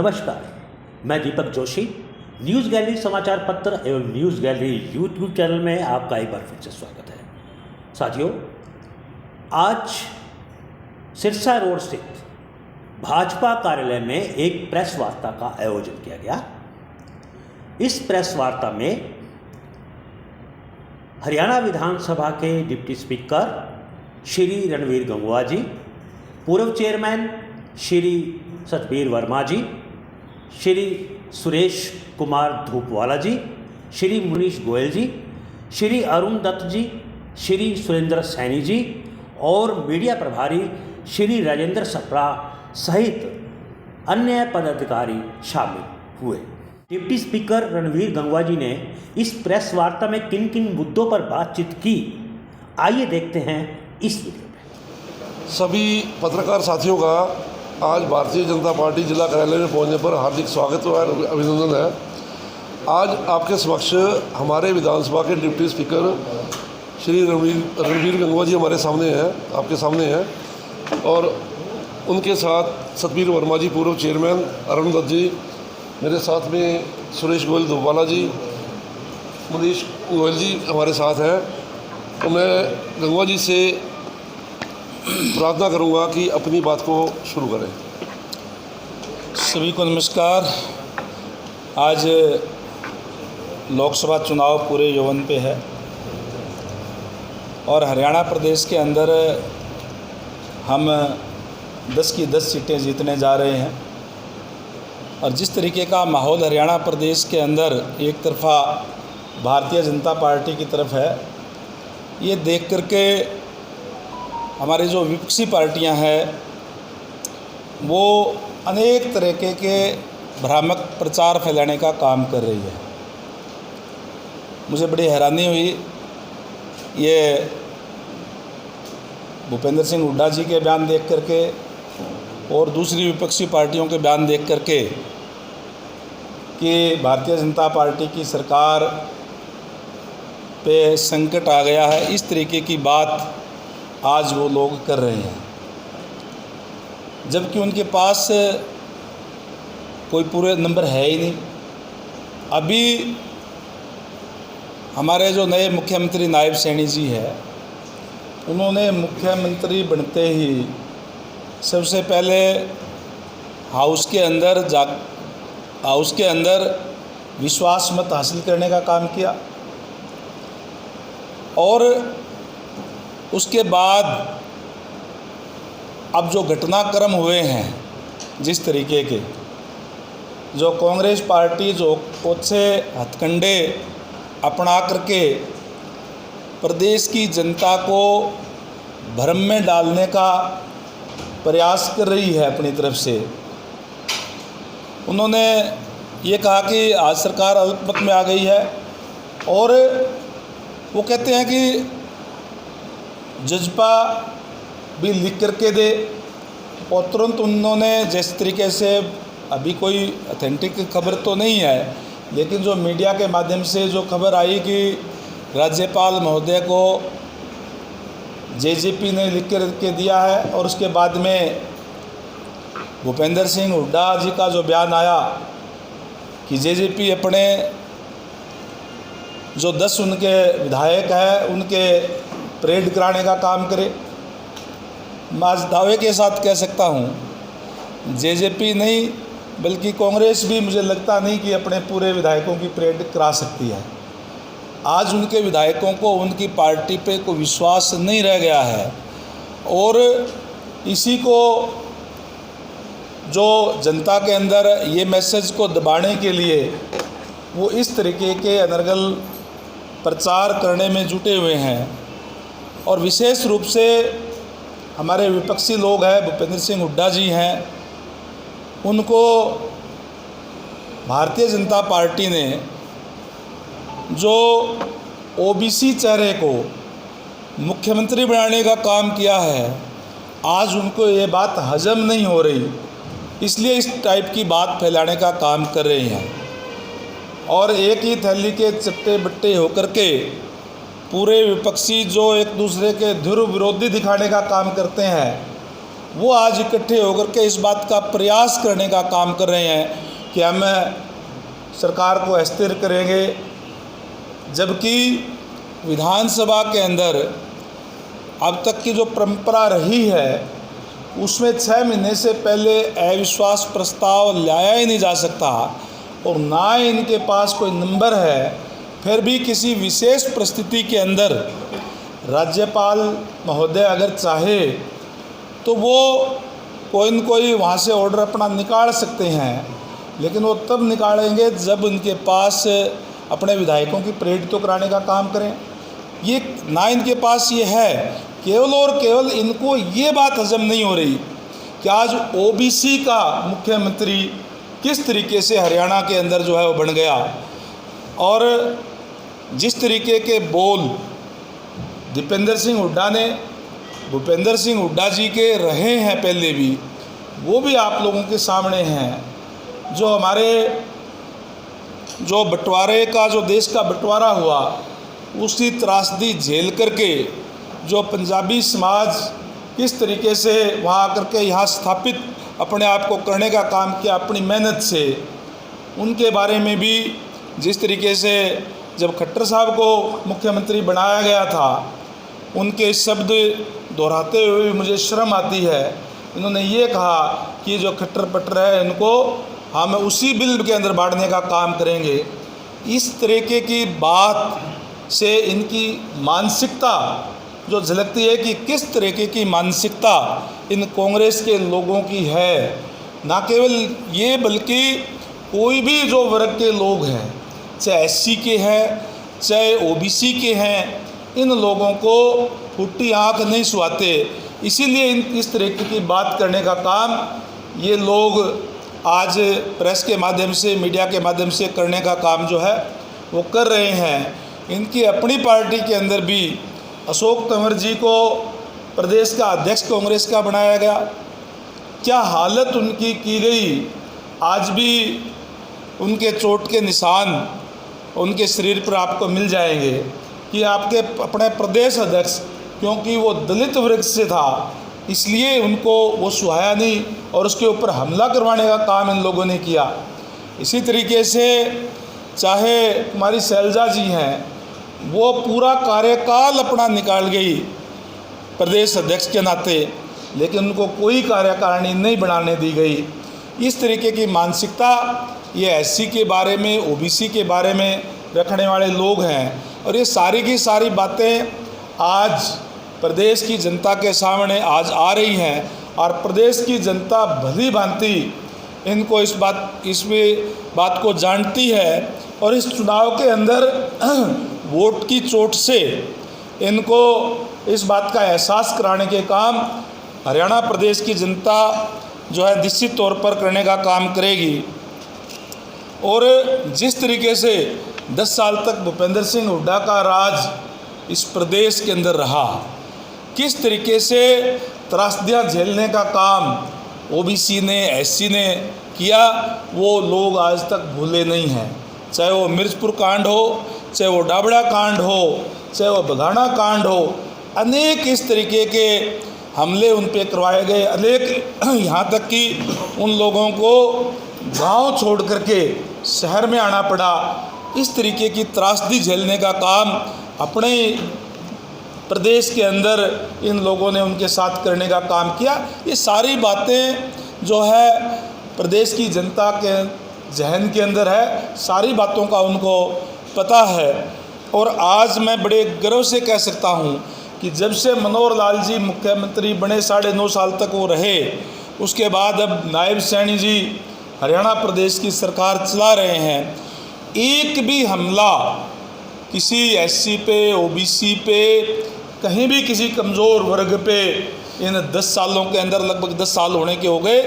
नमस्कार, मैं Deepak Joshi. News gallery समाचार पत्र एवं न्यूज़ गैलरी यूट्यूब चैनल में आपका एक बार फिर से स्वागत है। साथियों, आज सिरसा रोड स्थित भाजपा कार्यालय में एक प्रेस वार्ता का आयोजन किया गया। इस प्रेस वार्ता में हरियाणा विधानसभा के डिप्टी स्पीकर श्री रणवीर गंगवा जी, पूर्व चेयरमैन श्री सतबीर वर्मा जी, श्री सुरेश कुमार धूपवाला जी, श्री मुनीश गोयल जी, श्री अरुण दत्त जी, श्री सुरेंद्र सैनी जी और मीडिया प्रभारी श्री राजेंद्र सप्रा सहित अन्य पदाधिकारी शामिल हुए। डिप्टी स्पीकर रणवीर गंगवा जी ने इस प्रेस वार्ता में किन किन मुद्दों पर बातचीत की, आइए देखते हैं इस वीडियो में। सभी पत्रकार साथियों का आज भारतीय जनता पार्टी जिला कार्यालय में पहुंचने पर हार्दिक स्वागत और अभिनंदन है। आज आपके समक्ष हमारे विधानसभा के डिप्टी स्पीकर श्री रणवीर गंगवा जी हमारे सामने हैं, आपके सामने हैं, और उनके साथ सतबीर वर्मा जी पूर्व चेयरमैन, अरुण दत्त जी, मेरे साथ में सुरेश गोयल धूपवाला जी, मुनीश गोयल जी हमारे साथ हैं। तो मैं गंगवा जी से प्रार्थना करूंगा कि अपनी बात को शुरू करें। सभी को नमस्कार। आज लोकसभा चुनाव पूरे यौवन पे है और हरियाणा प्रदेश के अंदर हम 10 की 10 सीटें जीतने जा रहे हैं। और जिस तरीके का माहौल हरियाणा प्रदेश के अंदर एक तरफा भारतीय जनता पार्टी की तरफ है, ये देख करके हमारी जो विपक्षी पार्टियां हैं वो अनेक तरीके के भ्रामक प्रचार फैलाने का काम कर रही है। मुझे बड़ी हैरानी हुई ये भूपेंद्र सिंह हुड्डा जी के बयान देख करके और दूसरी विपक्षी पार्टियों के बयान देख करके कि भारतीय जनता पार्टी की सरकार पे संकट आ गया है, इस तरीके की बात आज वो लोग कर रहे हैं, जबकि उनके पास कोई पूरे नंबर है ही नहीं। अभी हमारे जो नए मुख्यमंत्री नायब सैनी जी हैं, उन्होंने मुख्यमंत्री बनते ही सबसे पहले हाउस के अंदर विश्वास मत हासिल करने का काम किया और उसके बाद अब जो घटनाक्रम हुए हैं, जिस तरीके के जो कांग्रेस पार्टी जो ओछे हथकंडे अपना करके प्रदेश की जनता को भ्रम में डालने का प्रयास कर रही है अपनी तरफ से। उन्होंने ये कहा कि आज सरकार अल्पमत में आ गई है और वो कहते हैं कि जज्बा भी लिख करके दे, और तुरंत उन्होंने जिस तरीके से, अभी कोई ऑथेंटिक खबर तो नहीं है, लेकिन जो मीडिया के माध्यम से जो खबर आई कि राज्यपाल महोदय को जेजेपी ने लिख के दिया है, और उसके बाद में भूपेंद्र सिंह हुड्डा जी का जो बयान आया कि जेजेपी अपने जो 10 उनके विधायक हैं उनके परेड कराने का काम करे। मैं आज दावे के साथ कह सकता हूँ जेजेपी नहीं बल्कि कांग्रेस भी मुझे लगता नहीं कि अपने पूरे विधायकों की परेड करा सकती है। आज उनके विधायकों को उनकी पार्टी पे कोई विश्वास नहीं रह गया है, और इसी को जो जनता के अंदर ये मैसेज को दबाने के लिए वो इस तरीके के अनर्गल प्रचार करने में जुटे हुए हैं। और विशेष रूप से हमारे विपक्षी लोग हैं, भूपेंद्र सिंह हुड्डा जी हैं, उनको भारतीय जनता पार्टी ने जो ओबीसी चेहरे को मुख्यमंत्री बनाने का काम किया है, आज उनको ये बात हजम नहीं हो रही, इसलिए इस टाइप की बात फैलाने का काम कर रहे हैं। और एक ही थैली के चट्टे बट्टे होकर के पूरे विपक्षी जो एक दूसरे के ध्रुव विरोधी दिखाने का काम करते हैं, वो आज इकट्ठे होकर के इस बात का प्रयास करने का काम कर रहे हैं कि हम सरकार को अस्थिर करेंगे, जबकि विधानसभा के अंदर अब तक की जो परंपरा रही है उसमें 6 महीने से पहले अविश्वास प्रस्ताव लाया ही नहीं जा सकता, और ना इनके पास कोई नंबर है। फिर भी किसी विशेष परिस्थिति के अंदर राज्यपाल महोदय अगर चाहे तो वो कोई न कोई वहाँ से ऑर्डर अपना निकाल सकते हैं, लेकिन वो तब निकालेंगे जब उनके पास अपने विधायकों की परेड तो कराने का काम करें। ये ना इनके पास ये है, केवल और केवल इनको ये बात हजम नहीं हो रही कि आज ओबीसी का मुख्यमंत्री किस तरीके से हरियाणा के अंदर जो है वो बन गया, और जिस तरीके के बोल दीपेंद्र सिंह हुड्डा ने भूपेंद्र सिंह हुड्डा जी के रहे हैं पहले भी, वो भी आप लोगों के सामने हैं। जो हमारे जो बंटवारे का, जो देश का बंटवारा हुआ, उसकी त्रासदी झेल करके जो पंजाबी समाज किस तरीके से वहाँ आकर के यहाँ स्थापित अपने आप को करने का काम किया अपनी मेहनत से, उनके बारे में भी जिस तरीके से जब खट्टर साहब को मुख्यमंत्री बनाया गया था, उनके शब्द दोहराते हुए मुझे शर्म आती है। इन्होंने ये कहा कि जो खट्टर पट्टर है इनको हम उसी बिल के अंदर बांटने का काम करेंगे। इस तरीके की बात से इनकी मानसिकता जो झलकती है कि किस तरीके की मानसिकता इन कांग्रेस के लोगों की है। ना केवल ये बल्कि कोई भी जो वर्ग के लोग हैं, चाहे एससी के हैं चाहे ओबीसी के हैं, इन लोगों को फूटी आँख नहीं सुहाते। इसीलिए इस तरीके की बात करने का काम ये लोग आज प्रेस के माध्यम से, मीडिया के माध्यम से करने का काम जो है वो कर रहे हैं। इनकी अपनी पार्टी के अंदर भी अशोक तंवर जी को प्रदेश का अध्यक्ष कांग्रेस का बनाया गया। क्या हालत उनकी की गई, आज भी उनके चोट के निशान उनके शरीर पर आपको मिल जाएंगे कि आपके अपने प्रदेश अध्यक्ष, क्योंकि वो दलित वर्ग से था इसलिए उनको वो सुहाया नहीं और उसके ऊपर हमला करवाने का काम इन लोगों ने किया। इसी तरीके से चाहे हमारी शैलजा जी हैं, वो पूरा कार्यकाल अपना निकाल गई प्रदेश अध्यक्ष के नाते, लेकिन उनको कोई कार्यकारिणी नहीं बनाने दी गई। इस तरीके की मानसिकता ये एससी के बारे में, ओबीसी के बारे में रखने वाले लोग हैं, और ये सारी की सारी बातें आज प्रदेश की जनता के सामने आज आ रही हैं, और प्रदेश की जनता भली भांति इनको इस बात को जानती है, और इस चुनाव के अंदर वोट की चोट से इनको इस बात का एहसास कराने के काम हरियाणा प्रदेश की जनता जो है निश्चित तौर पर करने का काम करेगी। और जिस तरीके से 10 साल तक भूपेंद्र सिंह हुड्डा का राज इस प्रदेश के अंदर रहा, किस तरीके से त्रासदियाँ झेलने का काम ओबीसी ने, एससी ने किया, वो लोग आज तक भूले नहीं हैं। चाहे वो मिर्चपुर कांड हो, चाहे वो डाबड़ा कांड हो, चाहे वो बघाना कांड हो, अनेक इस तरीके के हमले उन पे करवाए गए। अनेक यहाँ तक कि उन लोगों को गांव छोड़ करके शहर में आना पड़ा। इस तरीके की त्रासदी झेलने का काम अपने प्रदेश के अंदर इन लोगों ने उनके साथ करने का काम किया। ये सारी बातें जो है प्रदेश की जनता के जहन के अंदर है, सारी बातों का उनको पता है। और आज मैं बड़े गर्व से कह सकता हूँ कि जब से मनोहर लाल जी मुख्यमंत्री बने, 9.5 साल तक वो रहे, उसके बाद अब नायब सैनी जी हरियाणा प्रदेश की सरकार चला रहे हैं, एक भी हमला किसी एससी पे, ओबीसी पे, कहीं भी किसी कमज़ोर वर्ग पे इन 10 सालों के अंदर, लगभग 10 साल होने के हो गए,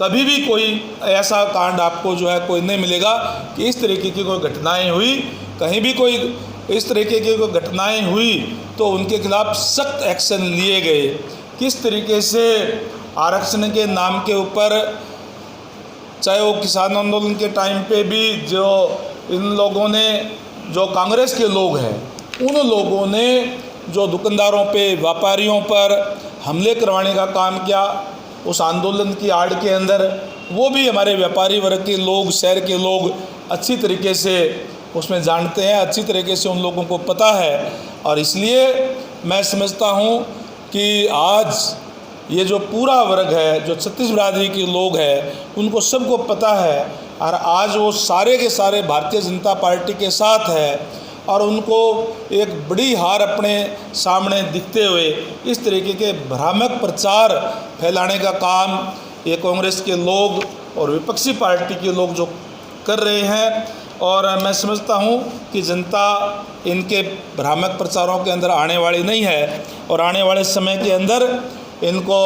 कभी भी कोई ऐसा कांड आपको जो है कोई नहीं मिलेगा कि इस तरीके की कोई घटनाएं हुई। कहीं भी कोई इस तरीके की कोई घटनाएं हुई तो उनके खिलाफ सख्त एक्शन लिए गए। किस तरीके से आरक्षण के नाम के ऊपर, चाहे वो किसान आंदोलन के टाइम पे भी जो इन लोगों ने, जो कांग्रेस के लोग हैं, उन लोगों ने जो दुकानदारों पे, व्यापारियों पर हमले करवाने का काम किया, उस आंदोलन की आड़ के अंदर वो भी हमारे व्यापारी वर्ग के लोग, शहर के लोग अच्छी तरीके से उसमें जानते हैं, अच्छी तरीके से उन लोगों को पता है। और इसलिए मैं समझता हूँ कि आज ये जो पूरा वर्ग है, जो छत्तीस बिरादरी के लोग हैं, उनको सबको पता है और आज वो सारे के सारे भारतीय जनता पार्टी के साथ है और उनको एक बड़ी हार अपने सामने दिखते हुए इस तरीके के भ्रामक प्रचार फैलाने का काम ये कांग्रेस के लोग और विपक्षी पार्टी के लोग जो कर रहे हैं। और मैं समझता हूँ कि जनता इनके भ्रामक प्रचारों के अंदर आने वाली नहीं है और आने वाले समय के अंदर इनको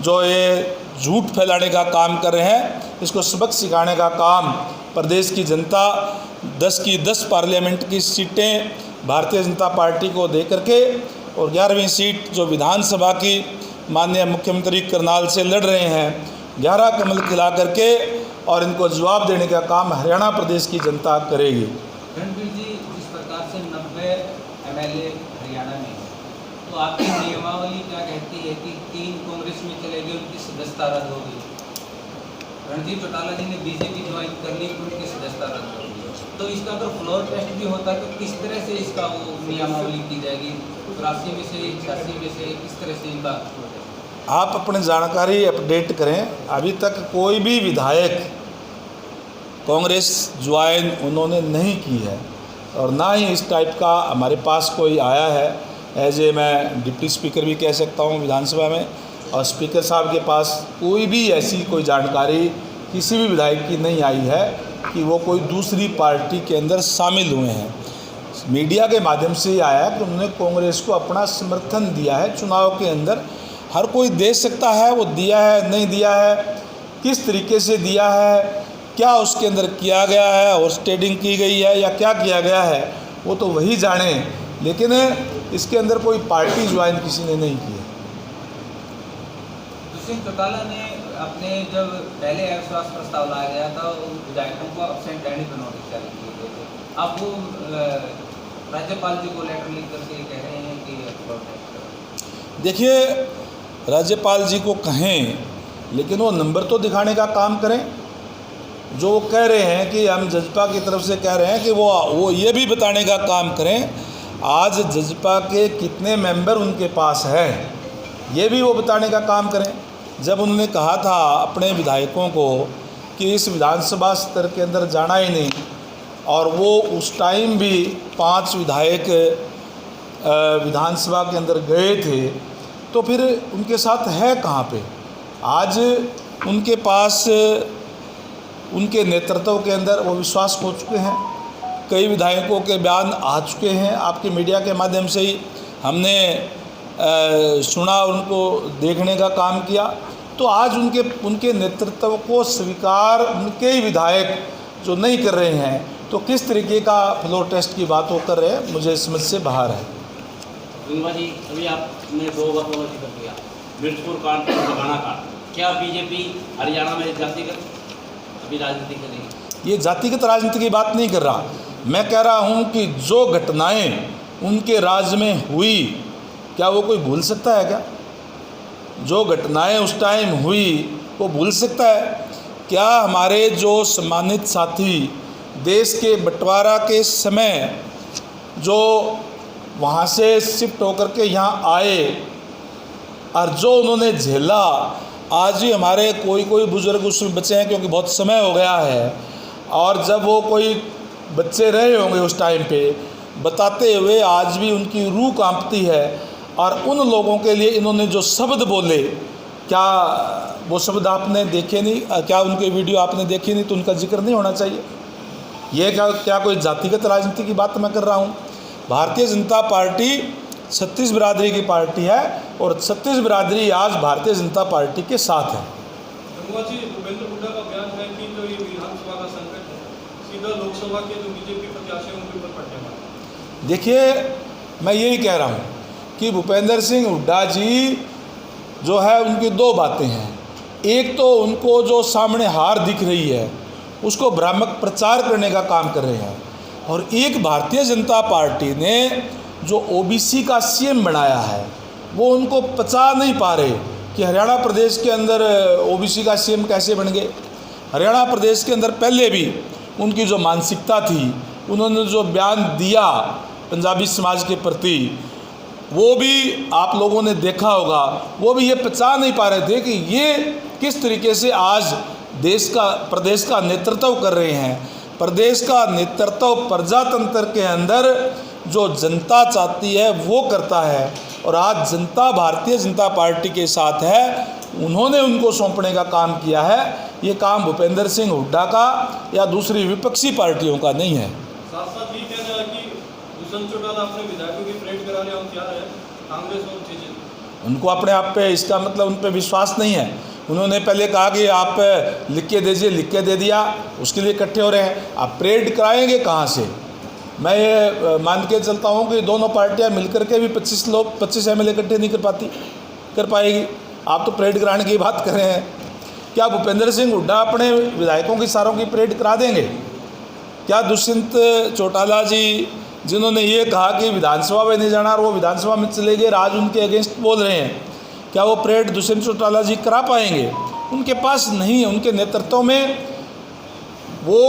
जो ये झूठ फैलाने का काम कर रहे हैं, इसको सबक सिखाने का काम प्रदेश की जनता 10 की 10 पार्लियामेंट की सीटें भारतीय जनता पार्टी को दे करके और 11वीं सीट जो विधानसभा की माननीय मुख्यमंत्री करनाल से लड़ रहे हैं, 11 कमल खिला करके और इनको जवाब देने का काम हरियाणा प्रदेश की जनता करेगी। रणवीर जी, जिस प्रकार से 90 MLA हरियाणा में, तो आपकी नियमावली क्या कहती है कि 3 कांग्रेस में चले गए, उनकी सदस्यता रद्द होगी। रणजीत चौटाला जी ने बीजेपी ज्वाइन कर ली, उनकी सदस्यता रद्द होगी। तो इसका अगर फ्लोर टेस्ट भी होता है तो किस तरह से इसका वो नियमावली की जाएगी? 83 में से 86 में से किस तरह से इनका? आप अपनी जानकारी अपडेट करें। अभी तक कोई भी विधायक कांग्रेस ज्वाइन उन्होंने नहीं की है और ना ही इस टाइप का हमारे पास कोई आया है। एज ए मैं डिप्टी स्पीकर भी कह सकता हूँ विधानसभा में, और स्पीकर साहब के पास कोई भी ऐसी कोई जानकारी किसी भी विधायक की नहीं आई है कि वो कोई दूसरी पार्टी के अंदर शामिल हुए हैं। मीडिया के माध्यम से ही आया कि उन्होंने कांग्रेस को अपना समर्थन दिया है चुनाव के अंदर। हर कोई दे सकता है, वो दिया है नहीं दिया है, किस तरीके से दिया है, क्या उसके अंदर किया गया है और स्टेडिंग की गई है या क्या किया गया है, वो तो वही जाने। लेकिन इसके अंदर कोई पार्टी ज्वाइन किसी ने नहीं की है। दुष्यंत चौटाला ने अपने जब पहले अविश्वास प्रस्ताव लाया गया था, उन विधायकों को अब्सेंट रहने पर नोटिस जारी किए गए थे। अब वो राज्यपाल जी को लेटर लिख करके कह रहे हैं कि देखिए, राज्यपाल जी को कहें, लेकिन वो नंबर तो दिखाने का काम करें। जो वो कह रहे हैं कि हम जजपा की तरफ से कह रहे हैं कि वो ये भी बताने का काम करें आज जजपा के कितने मेंबर उनके पास है, ये भी वो बताने का काम करें। जब उन्होंने कहा था अपने विधायकों को कि इस विधानसभा स्तर के अंदर जाना ही नहीं, और वो उस टाइम भी 5 विधायक विधानसभा के अंदर गए थे, तो फिर उनके साथ है कहाँ पे? आज उनके पास उनके नेतृत्व के अंदर वो विश्वास खो चुके हैं। कई विधायकों के बयान आ चुके हैं, आपके मीडिया के माध्यम से ही हमने सुना, उनको देखने का काम किया। तो आज उनके नेतृत्व को स्वीकार उनके ही विधायक जो नहीं कर रहे हैं, तो किस तरीके का फ्लोर टेस्ट की बात वो कर रहे हैं, मुझे समझ से बाहर है। गंगवा जी, अभी आपने 2 बातों का जिक्र किया, मिर्चपुर कांड और बगाना कांड। क्या बीजेपी हरियाणा में जातिगत अभी राजनीति करेगी? ये जातिगत राजनीति की बात नहीं कर रहा, मैं कह रहा हूँ कि जो घटनाएं उनके राज्य में हुई, क्या वो कोई भूल सकता है? क्या जो घटनाएं उस टाइम हुई वो भूल सकता है? क्या हमारे जो सम्मानित साथी देश के बंटवारा के समय जो वहाँ से शिफ्ट होकर के यहाँ आए और जो उन्होंने झेला, आज भी हमारे कोई बुजुर्ग उसमें बचे हैं क्योंकि बहुत समय हो गया है, और जब वो कोई बच्चे रहे होंगे उस टाइम पे, बताते हुए आज भी उनकी रूह कांपती है। और उन लोगों के लिए इन्होंने जो शब्द बोले, क्या वो शब्द आपने देखे नहीं? क्या उनके वीडियो आपने देखे नहीं? तो उनका जिक्र नहीं होना चाहिए। ये क्या कोई जातिगत राजनीति की बात मैं कर रहा हूँ? भारतीय जनता पार्टी छत्तीस बिरादरी की पार्टी है और छत्तीस बिरादरी आज भारतीय जनता पार्टी के साथ है। गंगवा जी, भूपेंद्र हुड्डा का बयान है कि जो ये विधानसभा का संकट है सीधा लोकसभा के जो बीजेपी प्रत्याशी हैं उनके ऊपर पड़ने वाला है। देखिए, मैं यही कह रहा हूँ कि भूपेंद्र सिंह हुड्डा जी जो है, उनकी 2 बातें हैं। एक तो उनको जो सामने हार दिख रही है उसको भ्रामक प्रचार करने का काम कर रहे हैं, और एक भारतीय जनता पार्टी ने जो ओबीसी का सीएम बनाया है वो उनको पचा नहीं पा रहे। कि हरियाणा प्रदेश के अंदर ओबीसी का सीएम कैसे बन गए। हरियाणा प्रदेश के अंदर पहले भी उनकी जो मानसिकता थी, उन्होंने जो बयान दिया पंजाबी समाज के प्रति, वो भी आप लोगों ने देखा होगा। वो भी ये पहचान नहीं पा रहे थे कि ये किस तरीके से आज प्रदेश का नेतृत्व कर रहे हैं। प्रदेश का नेतृत्व प्रजातंत्र के अंदर जो जनता चाहती है वो करता है, और आज जनता भारतीय जनता पार्टी के साथ है। उन्होंने उनको सौंपने का काम किया है। ये काम भूपेंद्र सिंह हुड्डा का या दूसरी विपक्षी पार्टियों का नहीं है। साथ साथ ये कहना है कि दुष्यंत चौटाला अपने विधायकों की परेड कराने हम तैयार है, कांग्रेस और जेजेपी। उनको अपने आप पे, इसका मतलब उन पे विश्वास नहीं है। उन्होंने पहले कहा कि आप लिख के दीजिए, लिख के दे दिया, उसके लिए इकट्ठे हो रहे हैं। आप परेड कराएंगे कहाँ से? मैं ये मान के चलता हूँ कि दोनों पार्टियाँ मिलकर के भी 25 एमएलए इकट्ठे नहीं कर पाएगी। आप तो परेड कराने की बात कर रहे हैं। क्या भूपेंद्र सिंह हुड्डा अपने विधायकों की सारों की परेड करा देंगे? क्या दुष्यंत चौटाला जी, जिन्होंने ये कहा कि विधानसभा में नहीं जाना और वो विधानसभा में चले गए, आज उनके अगेंस्ट बोल रहे हैं, क्या वो परेड दुष्यंत चौटाला जी करा पाएंगे? उनके पास नहीं है। उनके नेतृत्व में वो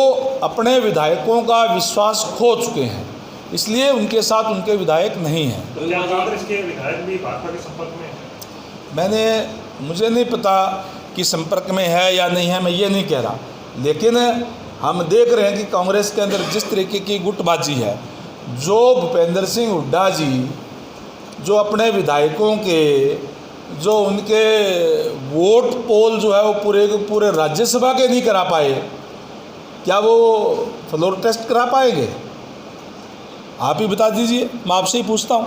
अपने विधायकों का विश्वास खो चुके हैं, इसलिए उनके साथ उनके विधायक नहीं हैं। कांग्रेस के विधायक भी भाजपा के संपर्क में हैं? मुझे नहीं पता कि संपर्क में है या नहीं है, मैं ये नहीं कह रहा, लेकिन हम देख रहे हैं कि कांग्रेस के अंदर जिस तरीके की गुटबाजी है, जो भूपेंद्र सिंह हुड्डा जी जो अपने विधायकों के, जो उनके वोट पोल जो है वो पूरे के पूरे राज्यसभा के नहीं करा पाए, क्या वो फ्लोर टेस्ट करा पाएंगे? आप ही बता दीजिए, मैं आपसे ही पूछता हूँ।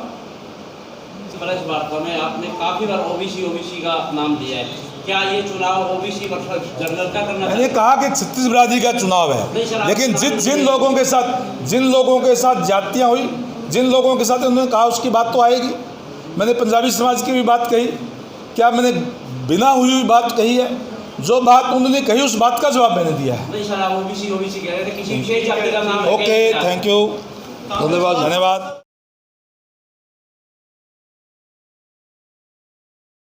इस वार्ता में आपने काफ़ी बार ओबीसी का नाम लिया है, क्या ये चुनाव ओबीसी वर्सेस जनरल का करना? मैंने कहा कि छत्तीसगढ़ का चुनाव है, लेकिन जिन लोगों के साथ जातियाँ हुई, जिन लोगों के साथ उन्होंने कहा उसकी बात तो आएगी। मैंने पंजाबी समाज की भी बात कही, क्या मैंने बिना हुई बात कही है? जो बात उन्होंने कही उस बात का जवाब मैंने दिया है। नहीं सर, आप ओबीसी कह रहे थे, किसी विशेष जाति का नाम है? ओके, थैंक यू, धन्यवाद। धन्यवाद।